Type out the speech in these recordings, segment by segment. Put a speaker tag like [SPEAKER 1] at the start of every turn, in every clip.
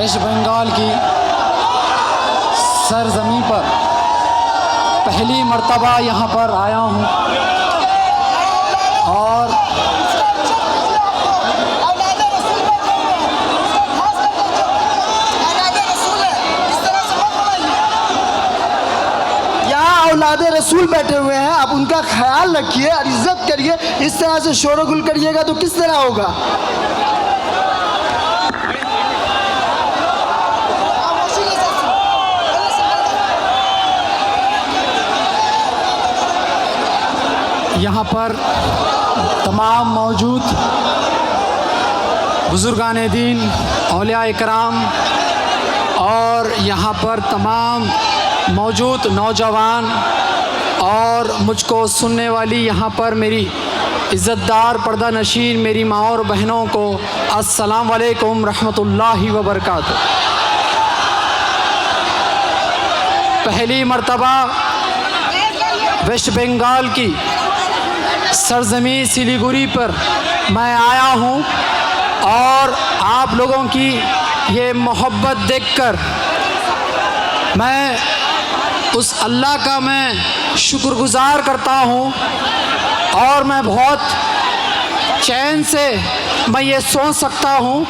[SPEAKER 1] Waste Bengal की सरजमी पर पहली मर्तबा यहाँ पर आया हूँ और
[SPEAKER 2] औलादे रसूल बैठे हुए हैं, आप उनका ख्याल रखिए और इज्जत करिए। इस तरह से शोरगुल करिएगा तो किस तरह होगा।
[SPEAKER 1] यहाँ पर तमाम मौजूद बुज़ुर्गान दीन, औलिया इकराम और यहाँ पर तमाम मौजूद नौजवान और मुझको सुनने वाली यहाँ पर मेरी इज़्ज़तदार पर्दा नशीन मेरी माँ और बहनों को अस्सलाम वालेकुम रहमतुल्लाहि व बरकातुहू। पहली मर्तबा वेस्ट बंगाल की सरजमी सिलीगुड़ी पर मैं आया हूँ और आप लोगों की ये मोहब्बत देखकर मैं उस अल्लाह का मैं शुक्रगुज़ार करता हूँ और मैं बहुत चैन से मैं ये सोच सकता हूँ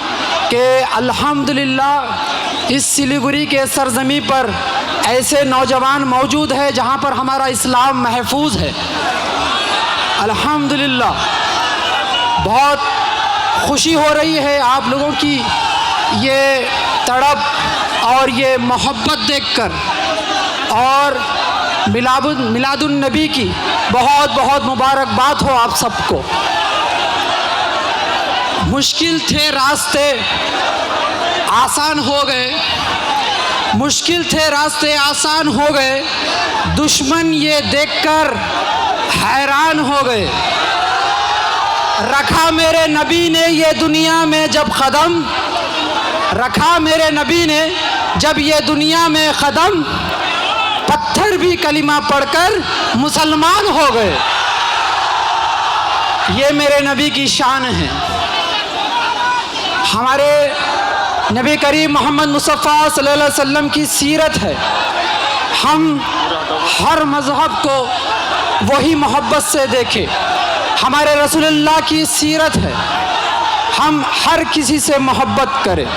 [SPEAKER 1] कि अल्हम्दुलिल्लाह इस सिलीगुड़ी के सरजमी पर ऐसे नौजवान मौजूद है जहाँ पर हमारा इस्लाम महफूज है। अल्हम्दुलिल्लाह बहुत खुशी हो रही है आप लोगों की ये तड़प और ये मोहब्बत देखकर और मिलादुन नबी की बहुत बहुत मुबारकबाद हो आप सबको। मुश्किल थे रास्ते आसान हो गए, मुश्किल थे रास्ते आसान हो गए, दुश्मन ये देखकर हैरान हो गए। रखा मेरे नबी ने ये दुनिया में जब कदम, रखा मेरे नबी ने जब ये दुनिया में कदम, पत्थर भी कलिमा पढ़कर मुसलमान हो गए। ये मेरे नबी की शान है। हमारे नबी करीम मोहम्मद मुस्तफ़ा सल्लल्लाहु अलैहि वसल्लम की सीरत है। हम हर मज़हब को वही मोहब्बत से देखें। हमारे रसूलुल्लाह की सीरत है, हम हर किसी से मोहब्बत करें।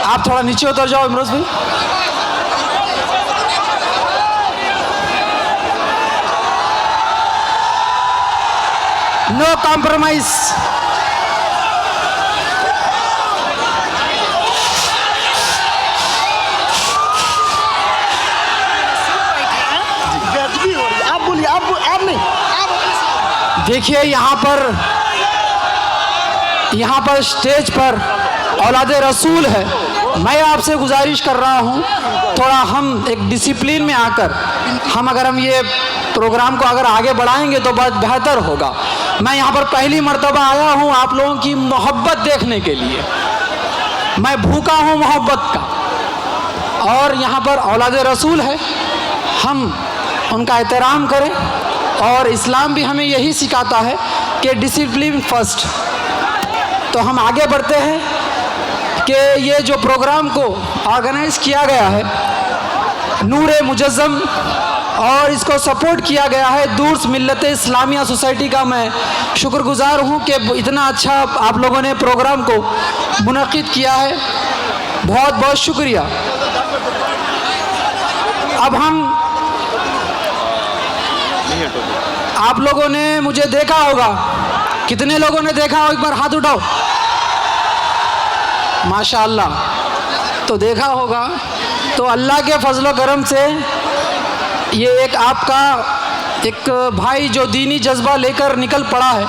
[SPEAKER 1] आप थोड़ा नीचे उतर जाओ इमरोज़ भाई। No compromise.
[SPEAKER 2] आप बोलिए, आप नहीं,
[SPEAKER 1] देखिए यहाँ पर स्टेज पर औलादे रसूल है। मैं आपसे गुजारिश कर रहा हूँ थोड़ा हम एक डिसिप्लिन में आकर अगर हम ये प्रोग्राम को अगर आगे बढ़ाएंगे तो बहुत बेहतर होगा। मैं यहाँ पर पहली मर्तबा आया हूँ आप लोगों की मोहब्बत देखने के लिए। मैं भूखा हूँ मोहब्बत का और यहाँ पर औलादे रसूल है, हम उनका एहतराम करें और इस्लाम भी हमें यही सिखाता है कि डिसिप्लिन फर्स्ट। तो हम आगे बढ़ते हैं कि ये जो प्रोग्राम को ऑर्गेनाइज़ किया गया है नूरे मुजज़्ज़म और इसको सपोर्ट किया गया है दूर्स मिल्लत इस्लामिया सोसाइटी का मैं शुक्रगुज़ार हूँ कि इतना अच्छा आप लोगों ने प्रोग्राम को मुनक़िद किया है। बहुत बहुत शुक्रिया। अब हम आप लोगों ने मुझे देखा होगा, कितने लोगों ने देखा हो एक बार हाथ उठाओ। माशाअल्लाह, तो देखा होगा। तो अल्लाह के फजल करम से ये एक आपका एक भाई जो दीनी जज्बा लेकर निकल पड़ा है,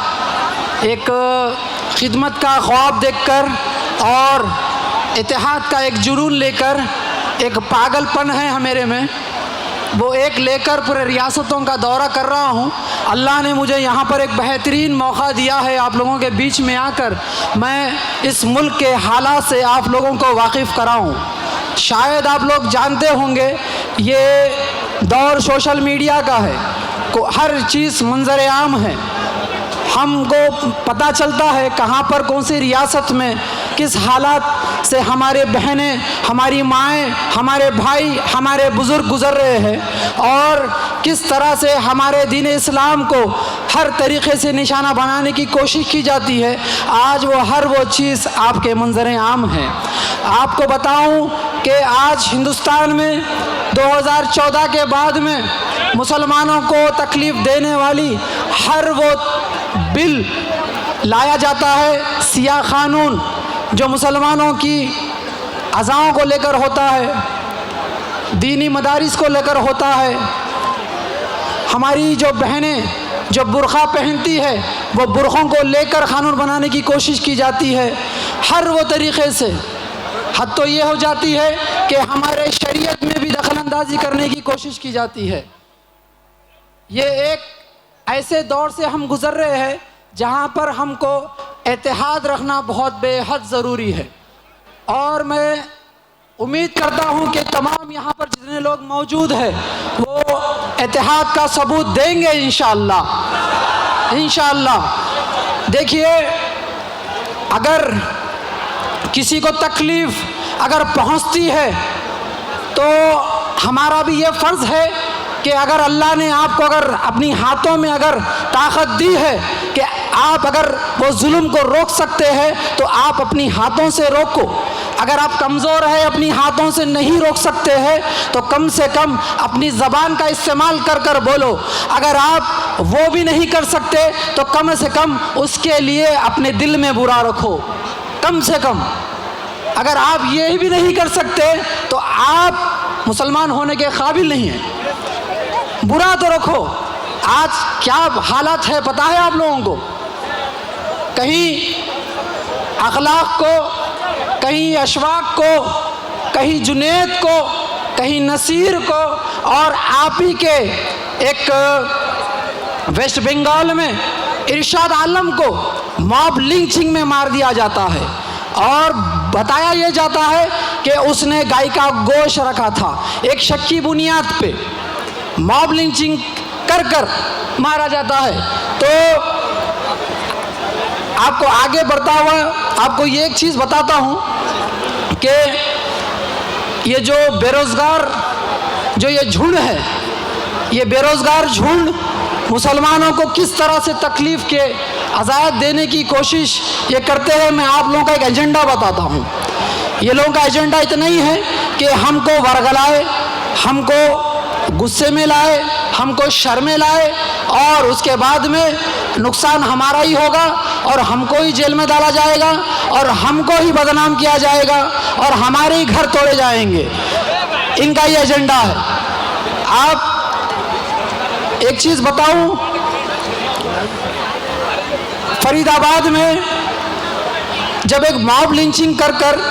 [SPEAKER 1] एक खिदमत का ख्वाब देखकर और इत्तेहाद का एक जुनून लेकर, एक पागलपन है मेरे में, वो एक लेकर पूरे रियासतों का दौरा कर रहा हूँ। अल्लाह ने मुझे यहाँ पर एक बेहतरीन मौका दिया है आप लोगों के बीच में आकर मैं इस मुल्क के हालात से आप लोगों को वाकिफ़ कराऊँ। शायद आप लोग जानते होंगे ये दौर सोशल मीडिया का है, को हर चीज़ मंजर आम है, हमको पता चलता है कहाँ पर कौन सी रियासत में किस हालात से हमारे बहनें, हमारी माएँ, हमारे भाई, हमारे बुज़ुर्ग गुज़र रहे हैं और किस तरह से हमारे दीन इस्लाम को हर तरीक़े से निशाना बनाने की कोशिश की जाती है। आज वो चीज़ आपके मंज़र आम है। आपको बताऊं कि आज हिंदुस्तान में 2014 के बाद में मुसलमानों को तकलीफ़ देने वाली हर वो बिल लाया जाता है, सियाह क़ानून जो मुसलमानों की अज़ाओं को लेकर होता है, दीनी मदारिस को लेकर होता है। हमारी जो बहनें जो बुर्क़ा पहनती है वो बुर्क़ों को लेकर क़ानून बनाने की कोशिश की जाती है। हर वो तरीक़े से हद तो ये हो जाती है कि हमारे शरीयत में भी दखलंदाजी करने की कोशिश की जाती है। ये एक ऐसे दौर से हम गुज़र रहे हैं जहाँ पर हमको इत्तेहाद रखना बहुत बेहद ज़रूरी है और मैं उम्मीद करता हूँ कि तमाम यहाँ पर जितने लोग मौजूद हैं वो इत्तेहाद का सबूत देंगे इंशाअल्लाह। इंशाअल्लाह देखिए, अगर किसी को तकलीफ़ अगर पहुँचती है तो हमारा भी ये फ़र्ज़ है कि अगर अल्लाह ने आपको अगर अपनी हाथों में अगर ताकत दी है कि आप अगर वो जुल्म को रोक सकते हैं तो आप अपनी हाथों से रोको। अगर आप कमज़ोर हैं, अपनी हाथों से नहीं रोक सकते हैं तो कम से कम अपनी ज़बान का इस्तेमाल कर कर बोलो। अगर आप वो भी नहीं कर सकते तो कम से कम उसके लिए अपने दिल में बुरा रखो। कम से कम अगर आप ये भी नहीं कर सकते तो आप मुसलमान होने के काबिल नहीं हैं। बुरा तो रखो। आज क्या हालत है पता है आप लोगों को? कहीं अखलाक को, कहीं अशवाक को, कहीं जुनैद को, कहीं नसीर को और आप ही के एक वेस्ट बंगाल में इरशाद आलम को मॉब लिंचिंग में मार दिया जाता है और बताया ये जाता है कि उसने गाय का गोश्त रखा था। एक शक की बुनियाद पे मॉब लिंचिंग कर कर मारा जाता है। तो आपको आगे बढ़ता हुआ आपको ये एक चीज़ बताता हूँ कि ये जो बेरोज़गार जो ये झुंड है, ये बेरोज़गार झुंड मुसलमानों को किस तरह से तकलीफ़ के अज़ायत देने की कोशिश ये करते हैं। मैं आप लोगों का एक एजेंडा बताता हूँ। ये लोगों का एजेंडा इतना ही है कि हमको वर्गलाए, हमको गुस्से में लाए, हमको शर में लाए और उसके बाद में नुकसान हमारा ही होगा और हमको ही जेल में डाला जाएगा और हमको ही बदनाम किया जाएगा और हमारे ही घर तोड़े जाएंगे। इनका ये एजेंडा है। आप एक चीज़ बताऊं, फरीदाबाद में जब एक मॉब लिंचिंग कर कर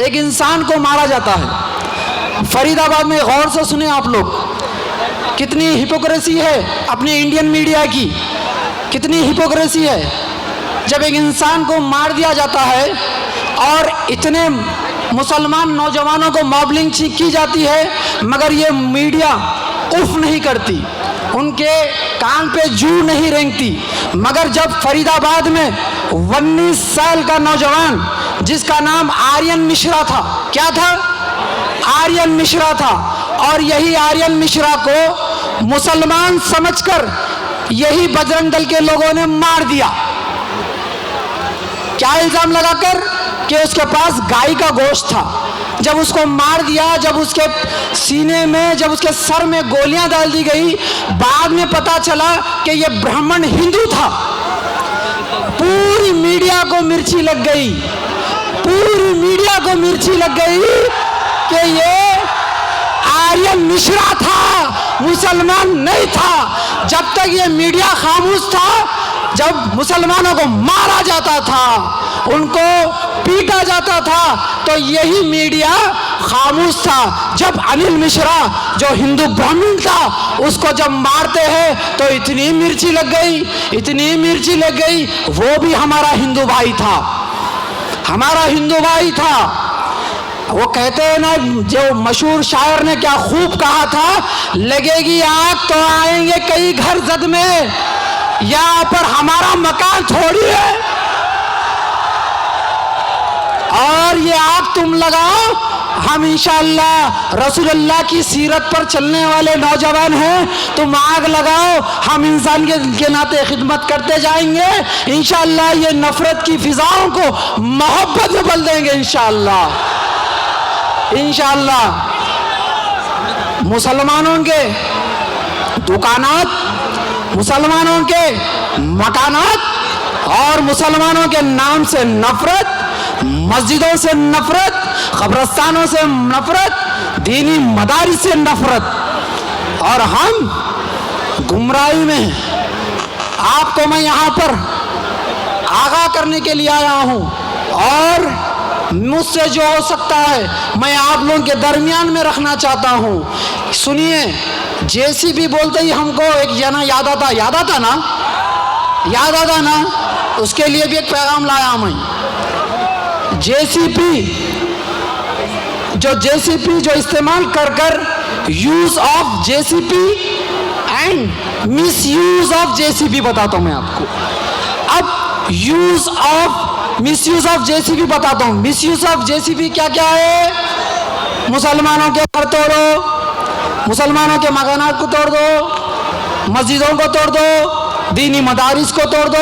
[SPEAKER 1] एक इंसान को मारा जाता है, फरीदाबाद में गौर से सुने आप लोग, कितनी हिपोक्रेसी है अपनी इंडियन मीडिया की, कितनी हिपोक्रेसी है। जब एक इंसान को मार दिया जाता है और इतने मुसलमान नौजवानों को मॉब लिंचिंग की जाती है मगर ये मीडिया उफ नहीं करती, उनके कान पे जू नहीं रेंगती। मगर जब फरीदाबाद में 19 साल का नौजवान जिसका नाम आर्यन मिश्रा था, क्या था? आर्यन मिश्रा था, और यही आर्यन मिश्रा को मुसलमान समझकर यही बजरंग दल के लोगों ने मार दिया। क्या इल्जाम लगाकर? कि उसके पास गाय का गोश्त था। जब उसको मार दिया, जब उसके सीने में, जब उसके सर में गोलियां डाल दी गई, बाद में पता चला कि यह ब्राह्मण हिंदू था। पूरी मीडिया को मिर्ची लग गई, पूरी मीडिया को मिर्ची लग गई कि ये आर्यन मिश्रा था, मुसलमान नहीं था। जब तक ये मीडिया खामोश था, जब मुसलमानों को मारा जाता था, उनको पीटा जाता था, तो यही मीडिया खामोश था। जब अनिल मिश्रा जो हिंदू ब्राह्मण था उसको जब मारते हैं तो इतनी मिर्ची लग गई, इतनी मिर्ची लग गई। वो भी हमारा हिंदू भाई था, हमारा हिंदू भाई था। वो कहते हैं ना, जो मशहूर शायर ने क्या खूब कहा था, लगेगी आग तो आएंगे कई घर जद में, यहाँ पर हमारा मकान थोड़ी है। और ये आग तुम लगाओ, हम इंशाअल्लाह रसूलुल्लाह की सीरत पर चलने वाले नौजवान हैं, तुम आग लगाओ, हम इंसान के नाते खिदमत करते जाएंगे। इंशाअल्लाह ये नफरत की फिजाओं को मोहब्बत में बदल देंगे इंशाअल्लाह। इंशाअल्लाह मुसलमानों के दुकानात, मुसलमानों के मकानात और मुसलमानों के नाम से नफरत, मस्जिदों से नफरत, कब्रस्तानों से नफरत, दीनी मदारिस से नफरत, और हम गुमराही में हैं। आपको मैं यहाँ पर आगाह करने के लिए आया हूँ और मुझसे जो हो सकता है मैं आप लोगों के दरमियान में रखना चाहता हूँ। सुनिए, जेसीबी बोलते ही हमको एक जना याद आता ना, उसके लिए भी एक पैगाम लाया मैं। जेसीपी जो इस्तेमाल कर use of JCB and misuse of JCB बताता हूं मैं आपको। अब मिस यूज ऑफ जेसीपी बताता हूं। मिस यूज ऑफ जेसीपी क्या क्या है? मुसलमानों के घर तोड़ो, मुसलमानों के मकानात को तोड़ दो, मस्जिदों को तोड़ दो, दीनी मदारिस को तोड़ दो,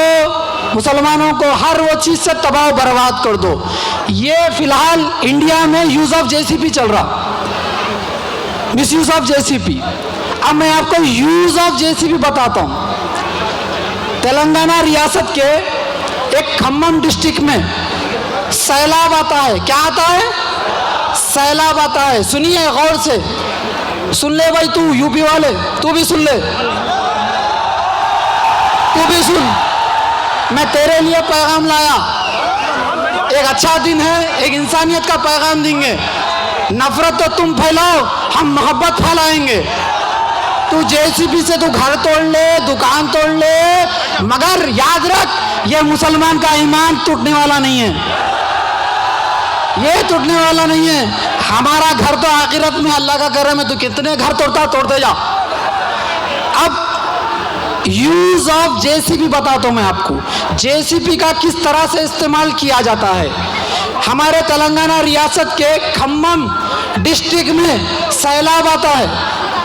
[SPEAKER 1] मुसलमानों को हर वो चीज से तबाह बर्बाद कर दो। ये फिलहाल इंडिया में यूज ऑफ जेसीपी चल रहा, मिस यूज ऑफ जेसीपी। अब मैं आपको यूज ऑफ जेसीपी बताता हूं। तेलंगाना रियासत के एक खम्मम डिस्ट्रिक्ट में सैलाब आता है। क्या आता है? सैलाब आता है। सुनिए गौर से, सुन ले भाई, तू यूपी वाले तू भी सुन ले, तू भी सुन। मैं तेरे लिए पैगाम लाया। एक अच्छा दिन है, एक इंसानियत का पैगाम देंगे। नफरत तो तुम फैलाओ, हम मोहब्बत फैलाएंगे। तू जेसीबी से तू घर तोड़ ले, दुकान तोड़ ले, मगर याद रख, ये मुसलमान का ईमान टूटने वाला नहीं है, ये टूटने वाला नहीं है। हमारा घर तो आखिरत में अल्लाह का करम है, तू कितने घर तोड़ते जा। अब यूज ऑफ जेसीबी बताता हूं मैं आपको। जेसीबी का किस तरह से इस्तेमाल किया जाता है। हमारे तेलंगाना रियासत के खम्मम डिस्ट्रिक्ट में सैलाब आता है,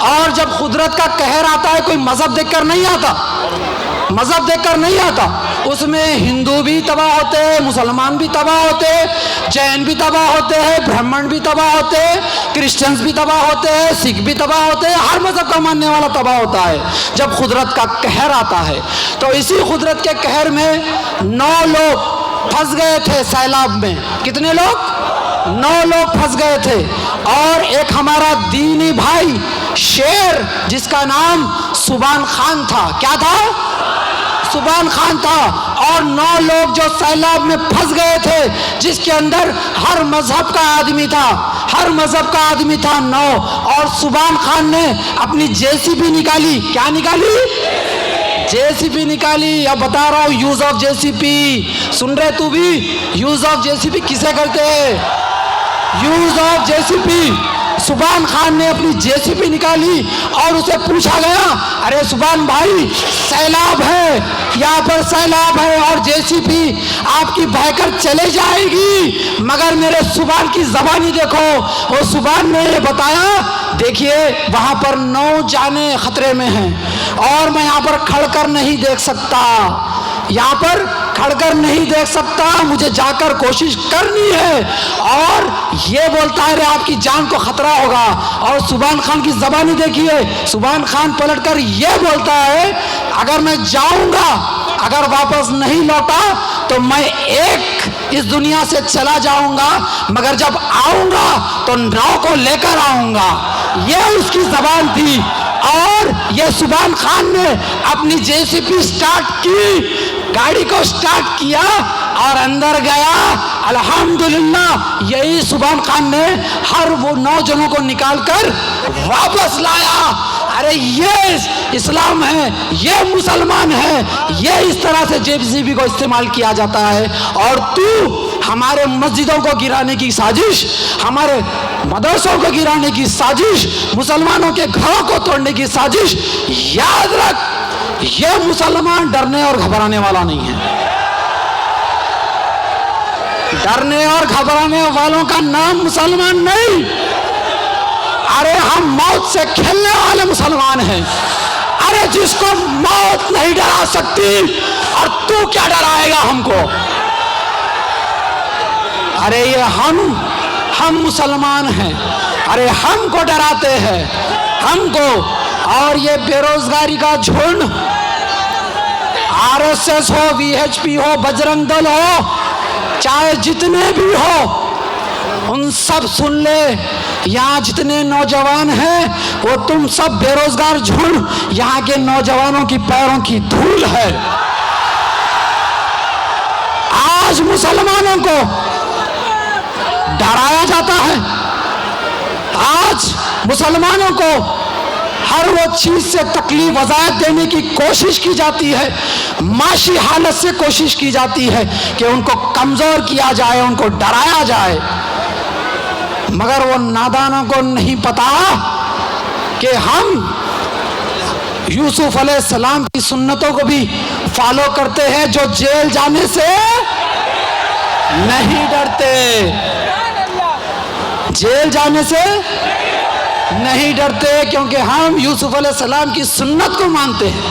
[SPEAKER 1] और जब कुदरत का कहर आता है, कोई मजहब देखकर नहीं आता, मजहब देखकर नहीं आता। उसमें हिंदू भी तबाह होते हैं, मुसलमान भी तबाह होते हैं, जैन भी तबाह होते हैं, ब्राह्मण भी तबाह होते हैं, क्रिश्चियंस भी तबाह होते हैं, सिख भी तबाह होते हैं, हर मजहब का मानने वाला तबाह होता है जब कुदरत का कहर आता है। तो इसी कुदरत के कहर में 9 लोग फंस गए थे सैलाब में। कितने लोग? 9 लोग फंस गए थे। और एक हमारा दीनी भाई शेर, जिसका नाम सुबान खान था। क्या था? सुबान खान था। और 9 लोग जो सैलाब में फंस गए थे, जिसके अंदर हर मजहब का आदमी था, हर मजहब का आदमी था 9। और सुबान खान ने अपनी जेसीबी निकाली। क्या निकाली? जेसीबी निकाली। अब बता रहा हूं यूज ऑफ जेसीबी। सुन रहे तू भी? यूज ऑफ जेसीबी किसे करते हैं? Use of JCB. Subhan Khan ने अपनी जेसीबी निकाली और उसे पूछा गया, अरे सुबान भाई, सैलाब है, यहाँ पर सैलाब है और जेसीबी आपकी बहकर चले जाएगी, मगर मेरे सुबान की ज़बानी देखो। वो सुबान ने ये बताया, देखिए वहाँ पर 9 जाने खतरे में हैं और मैं यहाँ पर खड़कर नहीं देख सकता, यहाँ पर खड़कर नहीं देख सकता, मुझे जाकर कोशिश करनी है। और ये बोलता है, रे आपकी जान को खतरा होगा। और सुबान खान की ज़बानी देखिए, सुबान खान पलटकर ये बोलता है, अगर मैं जाऊंगा, अगर वापस नहीं लौटा तो मैं एक इस दुनिया से चला जाऊंगा, मगर जब आऊंगा तो 9 को लेकर आऊंगा। ये उसकी ज़बान थी। और ये सुबान खान ने अपनी जेसीबी स्टार्ट की, गाड़ी को स्टार्ट किया और अंदर गया। अल्हम्दुलिल्लाह यही सुबान खान ने हर वो 9 जनों को निकालकर वापस लाया। अरे ये इस्लाम है, ये मुसलमान है, ये इस तरह से जेसीबी को इस्तेमाल किया जाता है। और तू हमारे मस्जिदों को गिराने की साजिश, हमारे मदरसों को गिराने की साजिश, मुसलमानों के घरों को तोड़ने की साजिश, याद रख, ये मुसलमान डरने और घबराने वाला नहीं है। डरने और घबराने वालों का नाम मुसलमान नहीं। अरे हम मौत से खेलने वाले मुसलमान हैं। अरे जिसको मौत नहीं डरा सकती और तू क्या डराएगा हमको। अरे ये हम मुसलमान हैं। अरे हमको डराते हैं, हमको। और ये बेरोजगारी का झुंड, आरएसएस हो, वीएचपी हो, बजरंग दल हो, चाहे जितने भी हो, उन सब सुन ले, यहाँ जितने नौजवान हैं वो तुम सब बेरोजगार झुंड यहाँ के नौजवानों की पैरों की धूल है। आज मुसलमानों को डराया जाता है, आज मुसलमानों को हर वो चीज से तकलीफ वजायत देने की कोशिश की जाती है, माशी हालत से कोशिश की जाती है कि उनको कमजोर किया जाए, उनको डराया जाए। मगर वो नादानों को नहीं पता कि हम यूसुफ अलैहिस्सलाम की सुन्नतों को भी फॉलो करते हैं, जो जेल जाने से नहीं डरते, जेल जाने से नहीं डरते, क्योंकि हम यूसुफ अलैहिस्सलाम की सुन्नत को मानते हैं।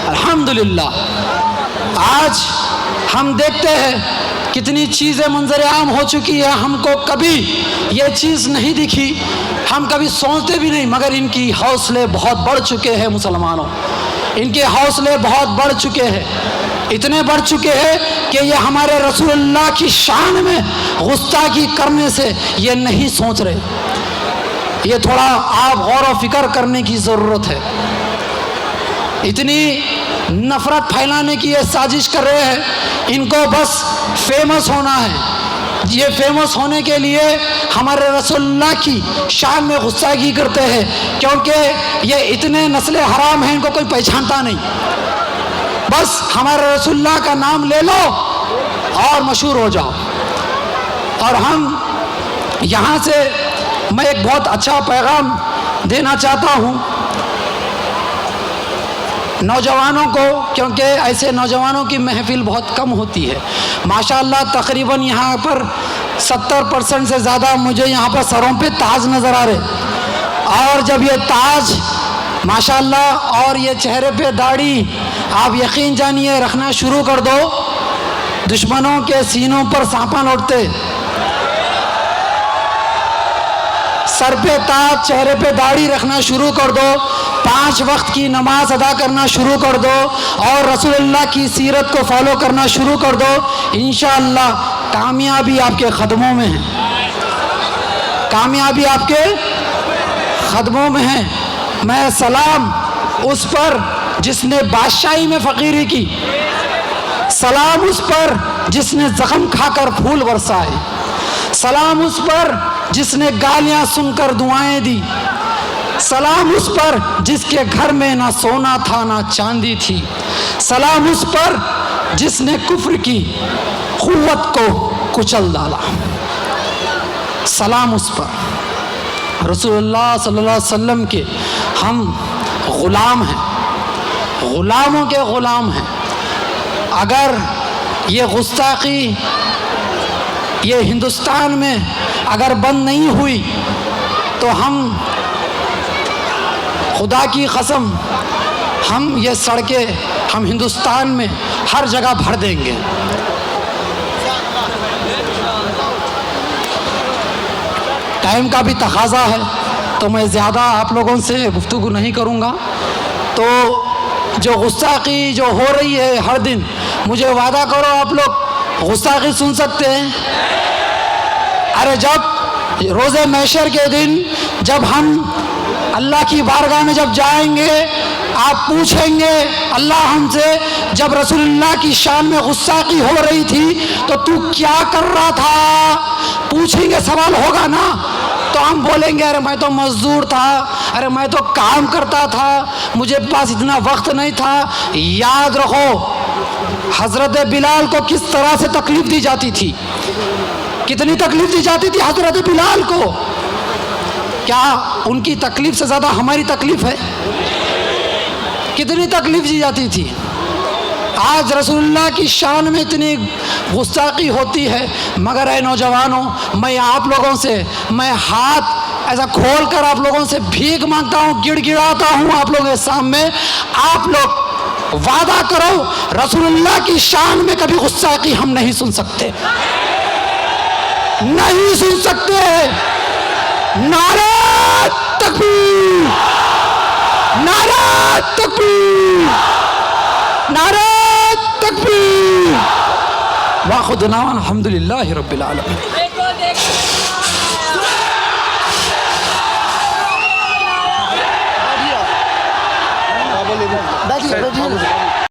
[SPEAKER 1] अल्हम्दुलिल्लाह आज हम देखते हैं कितनी चीज़ें मंजर आम हो चुकी है। हमको कभी ये चीज़ नहीं दिखी, हम कभी सोचते भी नहीं, मगर इनकी हौसले बहुत बढ़ चुके हैं। मुसलमानों, इनके हौसले बहुत बढ़ चुके हैं, इतने बढ़ चुके हैं कि ये हमारे रसूलुल्लाह की शान में गुस्ताखी करने से ये नहीं सोच रहे। ये थोड़ा आप गौर व फिक्र करने की ज़रूरत है। इतनी नफ़रत फैलाने की ये साजिश कर रहे हैं, इनको बस फेमस होना है। ये फेमस होने के लिए हमारे रसूलुल्लाह की शान में गुस्ताखी करते हैं, क्योंकि ये इतने नस्ल हराम हैं, इनको कोई पहचानता नहीं। बस हमारे रसूलुल्लाह का नाम ले लो और मशहूर हो जाओ। और हम यहाँ से मैं एक बहुत अच्छा पैगाम देना चाहता हूँ नौजवानों को, क्योंकि ऐसे नौजवानों की महफिल बहुत कम होती है। माशाअल्लाह तकरीबन यहाँ पर 70% से ज़्यादा मुझे यहाँ पर सरों पे ताज नज़र आ रहे। और जब ये ताज माशाअल्लाह और ये चेहरे पे दाढ़ी आप यकीन जानिए रखना शुरू कर दो, दुश्मनों के सीनों पर सांपा लौटते। सर पे ताज, चेहरे पे दाढ़ी रखना शुरू कर दो, 5 वक्त की नमाज अदा करना शुरू कर दो और रसूलुल्लाह की सीरत को फॉलो करना शुरू कर दो। इंशाअल्लाह कामयाबी आपके कदमों में है, कामयाबी आपके कदमों में है। मैं सलाम उस पर जिसने बादशाही में फ़कीरी की, सलाम उस पर जिसने ज़ख्म खाकर फूल बरसाए, सलाम उस पर जिसने गालियाँ सुनकर दुआएं दी, सलाम उस पर जिसके घर में ना सोना था ना चांदी थी, सलाम उस पर जिसने कुफ्र की क़ुव्वत को कुचल डाला, सलाम उस पर। रसूलुल्लाह सल्लल्लाहु अलैहि वसल्लम के हम ग़ुलाम हैं, ग़ुलामों के ग़ुलाम हैं। अगर ये गुस्ताखी ये हिंदुस्तान में अगर बंद नहीं हुई तो हम खुदा की कसम हम ये सड़कें हम हिंदुस्तान में हर जगह भर देंगे। टाइम का भी तकाज़ा है तो मैं ज़्यादा आप लोगों से गुफ्तगू नहीं करूँगा। तो जो गुस्ताखी जो हो रही है हर दिन, मुझे वादा करो आप लोग गुस्ताखी सुन सकते हैं। अरे जब रोज़े महशर के दिन जब हम अल्लाह की बारगाह में जब जाएंगे, आप पूछेंगे अल्लाह हमसे, जब रसूलुल्लाह की शान में गुस्ताखी हो रही थी तो तू क्या कर रहा था, पूछेंगे, सवाल होगा ना। तो हम बोलेंगे अरे मैं तो मजदूर था, अरे मैं तो काम करता था, मुझे पास इतना वक्त नहीं था। याद रखो हज़रत बिलाल को किस तरह से तकलीफ़ दी जाती थी, कितनी तकलीफ़ दी जाती थी हज़रत बिलाल को। क्या उनकी तकलीफ़ से ज़्यादा हमारी तकलीफ़ है? कितनी तकलीफ़ दी जाती थी। आज रसूलुल्लाह की शान में इतनी गुस्ताखी होती है, मगर ऐ नौजवानों, मैं आप लोगों से, मैं हाथ ऐसा खोल कर आप लोगों से भीख मांगता हूँ, गिड़गिड़ाता हूँ आप लोगों के सामने, आप लोग वादा करो रसूलुल्लाह की शान में कभी गुस्ताखी हम नहीं सुन सकते, नहीं सुन सकते। नारे तकबीर, नारे तकबीर, नारे तकबीर। वाखुदना अल्हम्दुलिल्लाहि रब्बिल आलमीन।
[SPEAKER 2] बैठिए बैठिए।